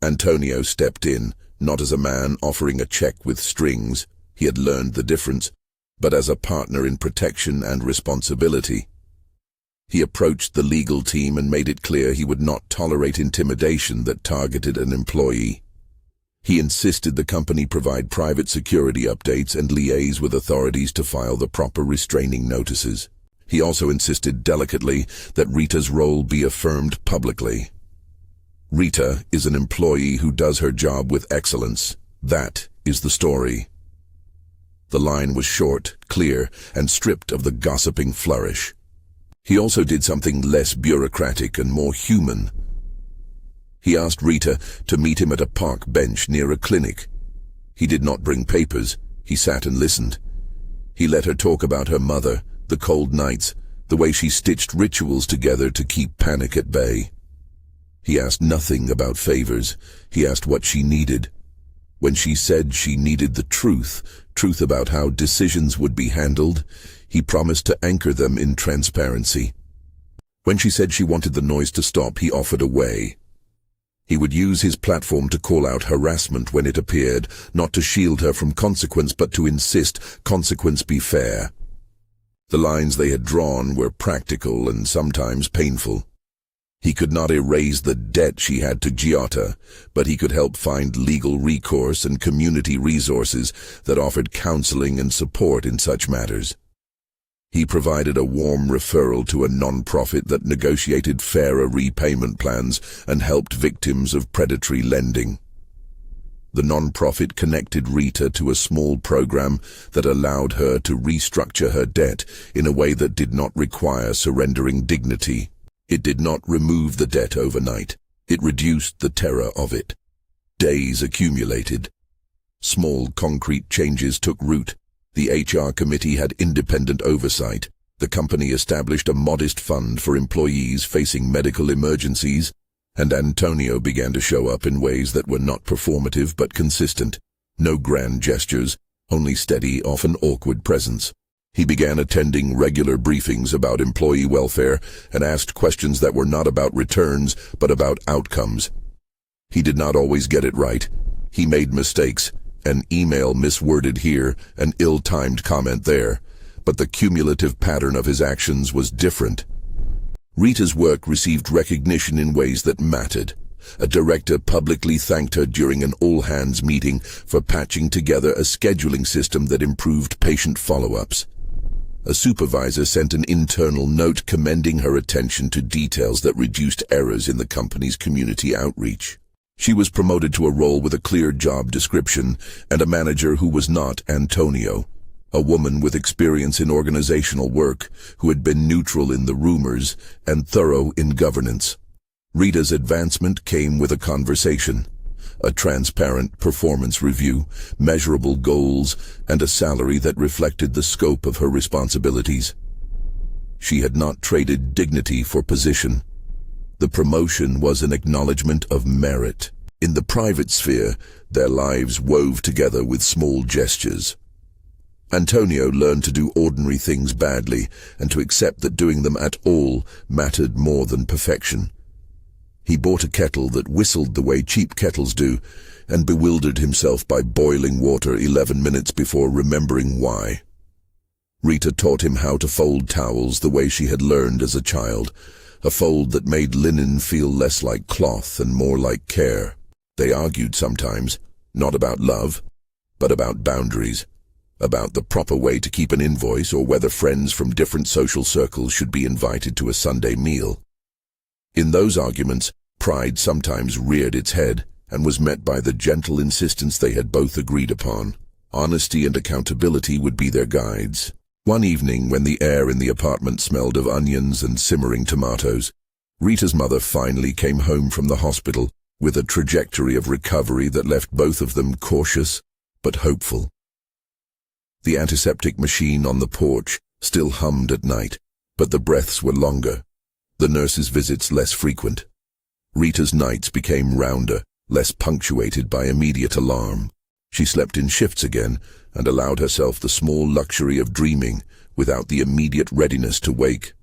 Antonio stepped in, not as a man offering a check with strings, he had learned the difference, but as a partner in protection and responsibility. He approached the legal team and made it clear he would not tolerate intimidation that targeted an employee. He insisted the company provide private security updates and liaise with authorities to file the proper restraining notices. He also insisted delicately that Rita's role be affirmed publicly. Rita is an employee who does her job with excellence. That is the story. The line was short, clear, and stripped of the gossiping flourish. He also did something less bureaucratic and more human. He asked Rita to meet him at a park bench near a clinic. He did not bring papers. He sat and listened. He let her talk about her mother, the cold nights, the way she stitched rituals together to keep panic at bay. He asked nothing about favors. He asked what she needed. When she said she needed the truth about how decisions would be handled, he promised to anchor them in transparency. When she said she wanted the noise to stop, he offered a way. He would use his platform to call out harassment when it appeared, not to shield her from consequence, but to insist consequence be fair. The lines they had drawn were practical and sometimes painful. He could not erase the debt she had to Giota, but he could help find legal recourse and community resources that offered counseling and support in such matters. He provided a warm referral to a non-profit that negotiated fairer repayment plans and helped victims of predatory lending. The non-profit connected Rita to a small program that allowed her to restructure her debt in a way that did not require surrendering dignity. It did not remove the debt overnight. It reduced the terror of it. Days accumulated. Small concrete changes took root. The HR committee had independent oversight. The company established a modest fund for employees facing medical emergencies, and Antonio began to show up in ways that were not performative but consistent. No grand gestures, only steady, often awkward presence. He began attending regular briefings about employee welfare and asked questions that were not about returns but about outcomes. He did not always get it right. He made mistakes. An email misworded here, an ill-timed comment there, but the cumulative pattern of his actions was different. Rita's work received recognition in ways that mattered. A director publicly thanked her during an all-hands meeting for patching together a scheduling system that improved patient follow-ups. A supervisor sent an internal note commending her attention to details that reduced errors in the company's community outreach. She was promoted to a role with a clear job description and a manager who was not Antonio, a woman with experience in organizational work who had been neutral in the rumors and thorough in governance. Rita's advancement came with a conversation, a transparent performance review, measurable goals, and a salary that reflected the scope of her responsibilities. She had not traded dignity for position. The promotion was an acknowledgement of merit. In the private sphere, their lives wove together with small gestures. Antonio learned to do ordinary things badly and to accept that doing them at all mattered more than perfection. He bought a kettle that whistled the way cheap kettles do and bewildered himself by boiling water 11 minutes before remembering why. Rita taught him how to fold towels the way she had learned as a child, a fold that made linen feel less like cloth and more like care. They argued sometimes, not about love, but about boundaries, about the proper way to keep an invoice or whether friends from different social circles should be invited to a Sunday meal. In those arguments, pride sometimes reared its head and was met by the gentle insistence they had both agreed upon. Honesty and accountability would be their guides. One evening, when the air in the apartment smelled of onions and simmering tomatoes, Rita's mother finally came home from the hospital with a trajectory of recovery that left both of them cautious but hopeful. The antiseptic machine on the porch still hummed at night, but the breaths were longer, the nurse's visits less frequent. Rita's nights became rounder, less punctuated by immediate alarm. She slept in shifts again and allowed herself the small luxury of dreaming without the immediate readiness to wake.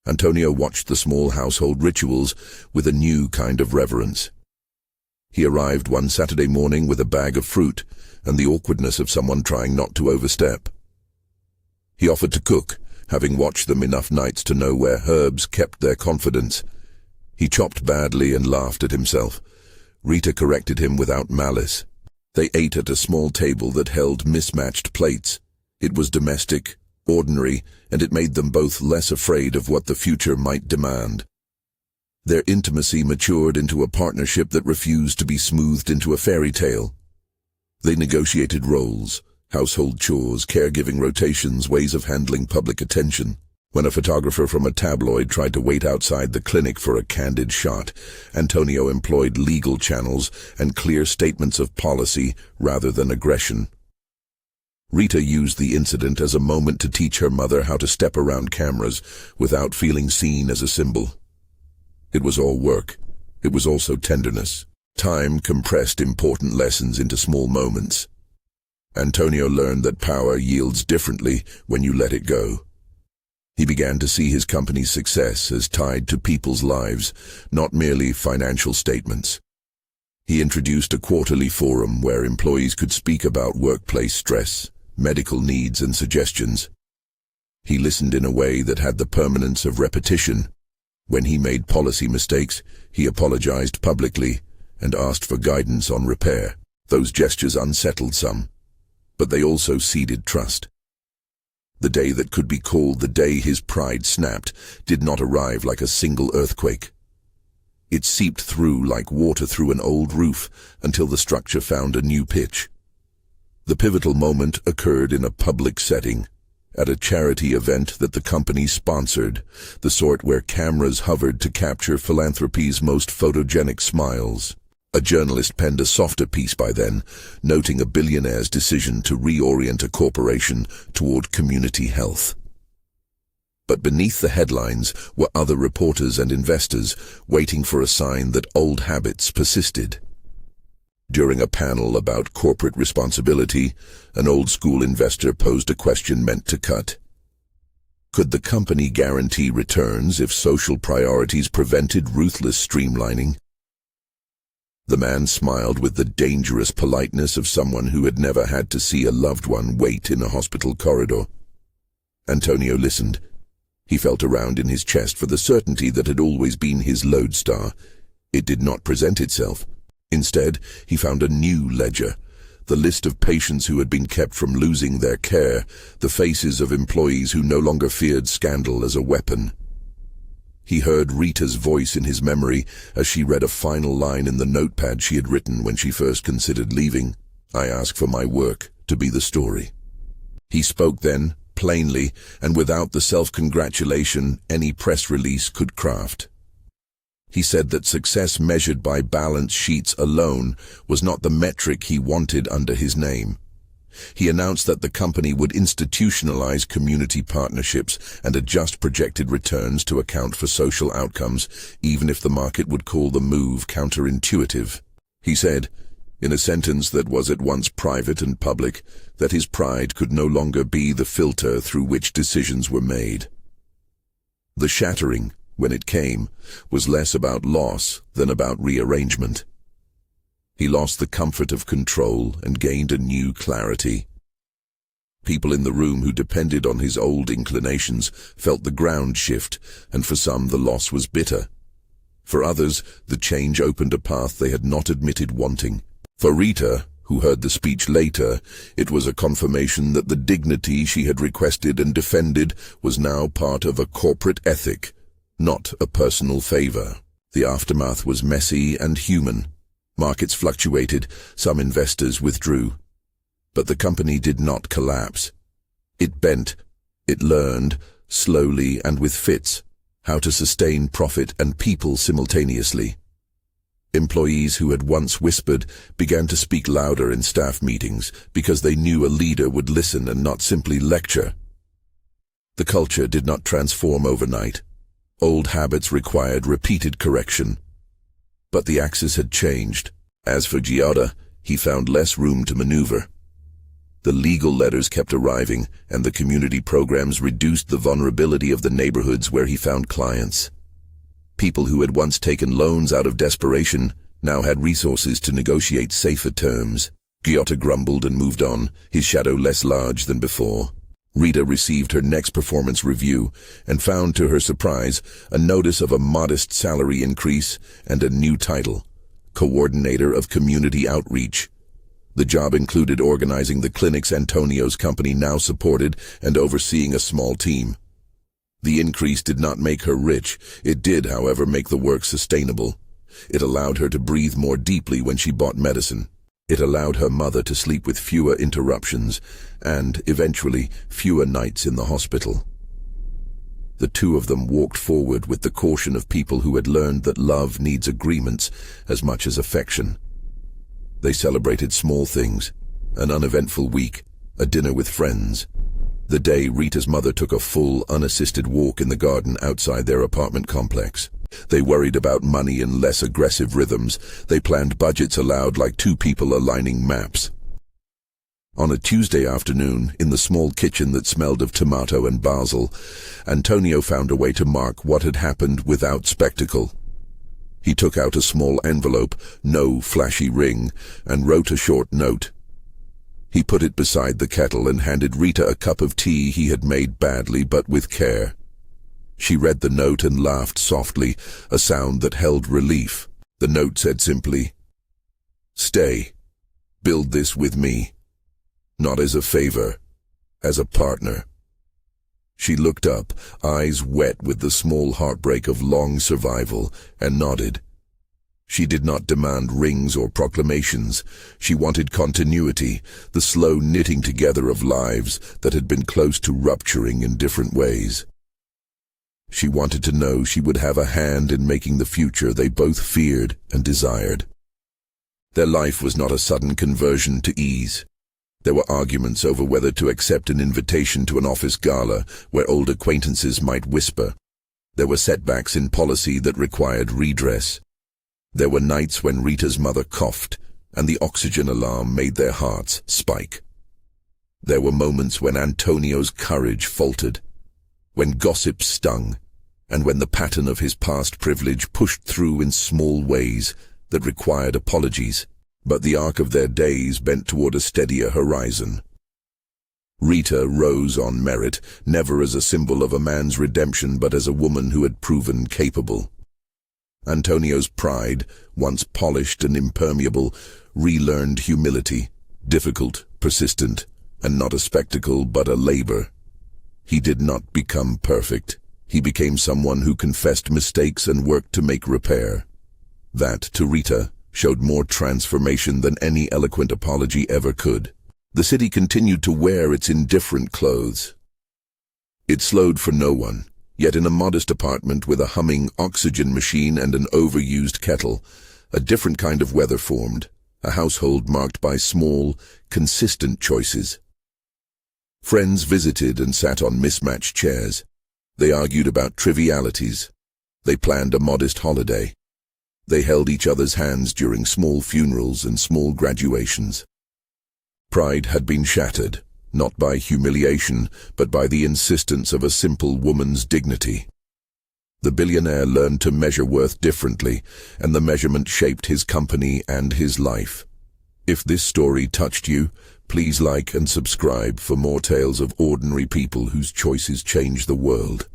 Antonio watched the small household rituals with a new kind of reverence. He arrived one Saturday morning with a bag of fruit and the awkwardness of someone trying not to overstep. He offered to cook, having watched them enough nights to know where herbs kept their confidence. He chopped badly and laughed at himself. Rita corrected him without malice. They ate at a small table that held mismatched plates. It was domestic, ordinary, and it made them both less afraid of what the future might demand. Their intimacy matured into a partnership that refused to be smoothed into a fairy tale. They negotiated roles, household chores, caregiving rotations, ways of handling public attention. When a photographer from a tabloid tried to wait outside the clinic for a candid shot, Antonio employed legal channels and clear statements of policy rather than aggression. Rita used the incident as a moment to teach her mother how to step around cameras without feeling seen as a symbol. It was all work. It was also tenderness. Time compressed important lessons into small moments. Antonio learned that power yields differently when you let it go. He began to see his company's success as tied to people's lives, not merely financial statements. He introduced a quarterly forum where employees could speak about workplace stress, medical needs, and suggestions. He listened in a way that had the permanence of repetition. When he made policy mistakes, he apologized publicly and asked for guidance on repair. Those gestures unsettled some, but they also seeded trust. The day that could be called the day his pride snapped did not arrive like a single earthquake. It seeped through like water through an old roof until the structure found a new pitch. The pivotal moment occurred in a public setting, at a charity event that the company sponsored, the sort where cameras hovered to capture philanthropy's most photogenic smiles. A journalist penned a softer piece by then, noting a billionaire's decision to reorient a corporation toward community health. But beneath the headlines were other reporters and investors waiting for a sign that old habits persisted. During a panel about corporate responsibility, an old-school investor posed a question meant to cut. Could the company guarantee returns if social priorities prevented ruthless streamlining? The man smiled with the dangerous politeness of someone who had never had to see a loved one wait in a hospital corridor. Antonio listened. He felt around in his chest for the certainty that had always been his lodestar. It did not present itself. Instead, he found a new ledger, the list of patients who had been kept from losing their care, the faces of employees who no longer feared scandal as a weapon. He heard Rita's voice in his memory as she read a final line in the notepad she had written when she first considered leaving. "I ask for my work to be the story." He spoke then, plainly, and without the self-congratulation any press release could craft. He said that success measured by balance sheets alone was not the metric he wanted under his name. He announced that the company would institutionalize community partnerships and adjust projected returns to account for social outcomes, even if the market would call the move counterintuitive. He said, in a sentence that was at once private and public, that his pride could no longer be the filter through which decisions were made. The shattering, when it came, was less about loss than about rearrangement. He lost the comfort of control and gained a new clarity. People in the room who depended on his old inclinations felt the ground shift, and for some the loss was bitter. For others, the change opened a path they had not admitted wanting. For Rita, who heard the speech later, it was a confirmation that the dignity she had requested and defended was now part of a corporate ethic, not a personal favor. The aftermath was messy and human. Markets fluctuated, some investors withdrew. But the company did not collapse. It bent, it learned, slowly and with fits, how to sustain profit and people simultaneously. Employees who had once whispered began to speak louder in staff meetings because they knew a leader would listen and not simply lecture. The culture did not transform overnight. Old habits required repeated correction. But the axis had changed. As for Giada, he found less room to maneuver. The legal letters kept arriving, and the community programs reduced the vulnerability of the neighborhoods where he found clients. People who had once taken loans out of desperation now had resources to negotiate safer terms. Giada grumbled and moved on, his shadow less large than before. Rita received her next performance review and found, to her surprise, a notice of a modest salary increase and a new title, Coordinator of Community Outreach. The job included organizing the clinics Antonio's company now supported and overseeing a small team. The increase did not make her rich. It did, however, make the work sustainable. It allowed her to breathe more deeply when she bought medicine. It allowed her mother to sleep with fewer interruptions and, eventually, fewer nights in the hospital. The two of them walked forward with the caution of people who had learned that love needs agreements as much as affection. They celebrated small things, an uneventful week, a dinner with friends. The day Rita's mother took a full, unassisted walk in the garden outside their apartment complex. They worried about money and less aggressive rhythms. They planned budgets aloud like two people aligning maps. On a Tuesday afternoon, in the small kitchen that smelled of tomato and basil, Antonio found a way to mark what had happened without spectacle. He took out a small envelope, no flashy ring, and wrote a short note. He put it beside the kettle and handed Rita a cup of tea he had made badly but with care. She read the note and laughed softly, a sound that held relief. The note said simply, "Stay. Build this with me. Not as a favor, as a partner." She looked up, eyes wet with the small heartbreak of long survival, and nodded. She did not demand rings or proclamations. She wanted continuity, the slow knitting together of lives that had been close to rupturing in different ways. She wanted to know she would have a hand in making the future they both feared and desired. Their life was not a sudden conversion to ease. There were arguments over whether to accept an invitation to an office gala where old acquaintances might whisper. There were setbacks in policy that required redress. There were nights when Rita's mother coughed, and the oxygen alarm made their hearts spike. There were moments when Antonio's courage faltered, when gossip stung, and when the pattern of his past privilege pushed through in small ways that required apologies. But the arc of their days bent toward a steadier horizon. Rita rose on merit, never as a symbol of a man's redemption but as a woman who had proven capable. Antonio's pride, once polished and impermeable, relearned humility, difficult, persistent, and not a spectacle but a labor. He did not become perfect. He became someone who confessed mistakes and worked to make repair. That, to Rita, showed more transformation than any eloquent apology ever could. The city continued to wear its indifferent clothes. It slowed for no one, yet in a modest apartment with a humming oxygen machine and an overused kettle, a different kind of weather formed, a household marked by small, consistent choices. Friends visited and sat on mismatched chairs. They argued about trivialities. They planned a modest holiday. They held each other's hands during small funerals and small graduations. Pride had been shattered, not by humiliation, but by the insistence of a simple woman's dignity. The billionaire learned to measure worth differently, and the measurement shaped his company and his life. If this story touched you, please like and subscribe for more tales of ordinary people whose choices change the world.